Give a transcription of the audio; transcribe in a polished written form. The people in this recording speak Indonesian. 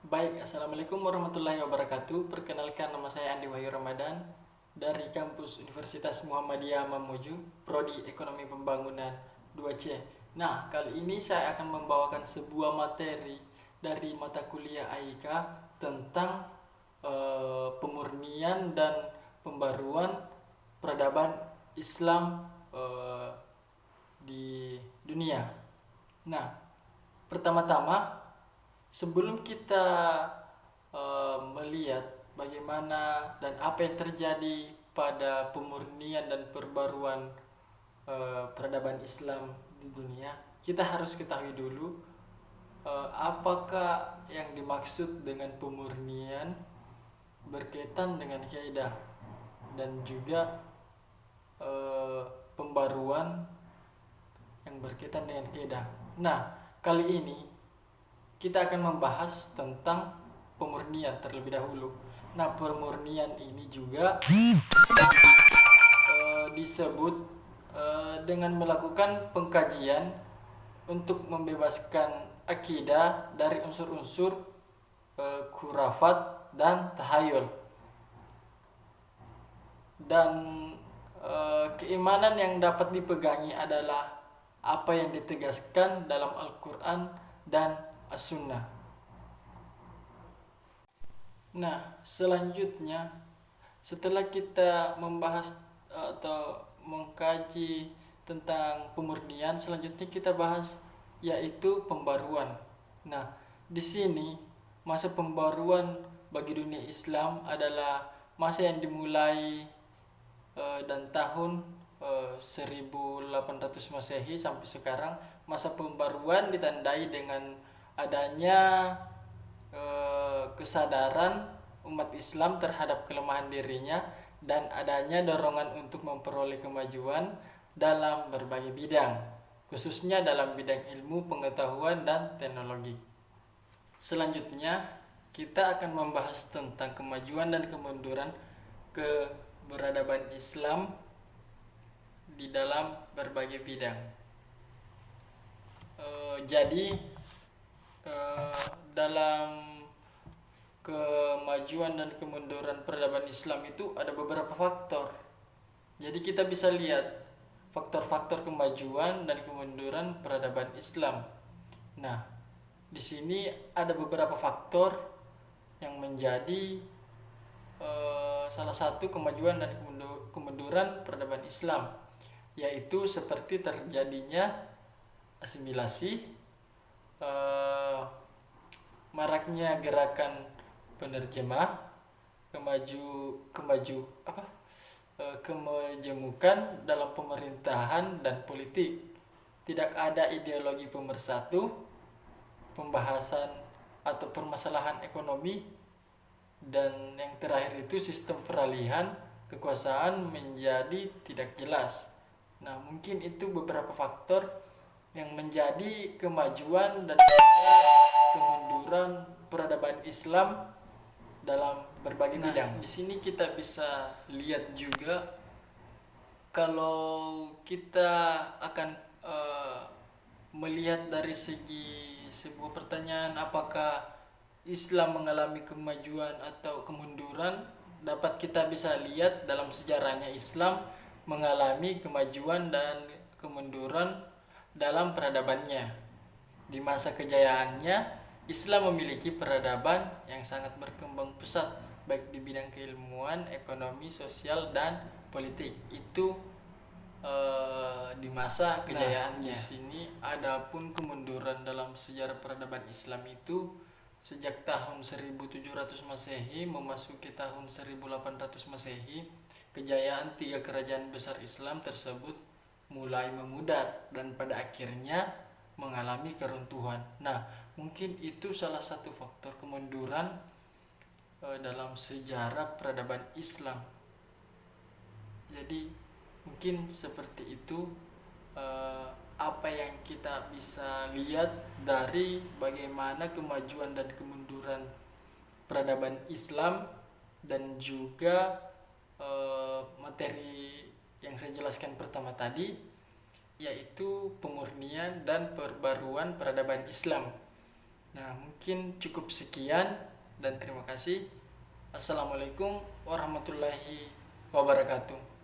Baik, Assalamualaikum warahmatullahi wabarakatuh. Perkenalkan, nama saya Andi Wahyu Ramadan dari kampus Universitas Muhammadiyah Mamuju, Prodi Ekonomi Pembangunan 2C. Nah, kali ini saya akan membawakan sebuah materi dari mata kuliah AIK tentang pemurnian dan pembaruan peradaban Islam di dunia. Nah, pertama-tama sebelum kita melihat bagaimana dan apa yang terjadi pada pemurnian dan perbaruan peradaban Islam di dunia, kita harus ketahui dulu apakah yang dimaksud dengan pemurnian berkaitan dengan kaidah dan juga pembaruan yang berkaitan dengan kaidah. Nah, kali ini kita akan membahas tentang pemurnian terlebih dahulu. Nah, pemurnian ini juga disebut dengan melakukan pengkajian untuk membebaskan akidah dari unsur-unsur khurafat dan tahayul. Dan keimanan yang dapat dipegangi adalah apa yang ditegaskan dalam Al-Quran dan As-Sunnah. Nah, selanjutnya setelah kita membahas atau mengkaji tentang pemurnian, selanjutnya kita bahas yaitu pembaruan. Nah, di sini masa pembaruan bagi dunia Islam adalah masa yang dimulai dan tahun 1800 Masehi sampai sekarang. Masa pembaruan ditandai dengan adanya kesadaran umat Islam terhadap kelemahan dirinya dan adanya dorongan untuk memperoleh kemajuan dalam berbagai bidang, khususnya dalam bidang ilmu, pengetahuan, dan teknologi. Selanjutnya, kita akan membahas tentang kemajuan dan kemunduran keberadaban Islam di dalam berbagai bidang. Jadi dalam kemajuan dan kemunduran peradaban Islam itu ada beberapa faktor. Jadi kita bisa lihat faktor-faktor kemajuan dan kemunduran peradaban Islam. Nah, di sini ada beberapa faktor yang menjadi salah satu kemajuan dan kemunduran peradaban Islam, yaitu seperti terjadinya asimilasi, maraknya gerakan penerjemah, kemajemukan dalam pemerintahan dan politik, tidak ada ideologi pemersatu, pembahasan atau permasalahan ekonomi, dan yang terakhir itu sistem peralihan kekuasaan menjadi tidak jelas. Nah, mungkin itu beberapa faktor yang menjadi kemajuan dan kemunduran peradaban Islam dalam berbagai bidang. Di sini kita bisa lihat juga kalau kita akan melihat dari segi sebuah pertanyaan apakah Islam mengalami kemajuan atau kemunduran, dapat kita bisa lihat dalam sejarahnya Islam mengalami kemajuan dan kemunduran dalam peradabannya. Di masa kejayaannya, Islam memiliki peradaban yang sangat berkembang pesat baik di bidang keilmuan, ekonomi, sosial, dan politik. Itu di masa kejayaannya. Di sini adapun kemunduran dalam sejarah peradaban Islam itu sejak tahun 1700 Masehi memasuki tahun 1800 Masehi, kejayaan tiga kerajaan besar Islam tersebut mulai memudar dan pada akhirnya mengalami keruntuhan. Nah, mungkin itu salah satu faktor kemunduran dalam sejarah peradaban Islam. Jadi mungkin seperti itu apa yang kita bisa lihat dari bagaimana kemajuan dan kemunduran peradaban Islam, dan juga materi yang saya jelaskan pertama tadi, yaitu pemurnian dan perbaruan peradaban Islam. Nah, mungkin cukup sekian dan terima kasih. Assalamualaikum warahmatullahi wabarakatuh.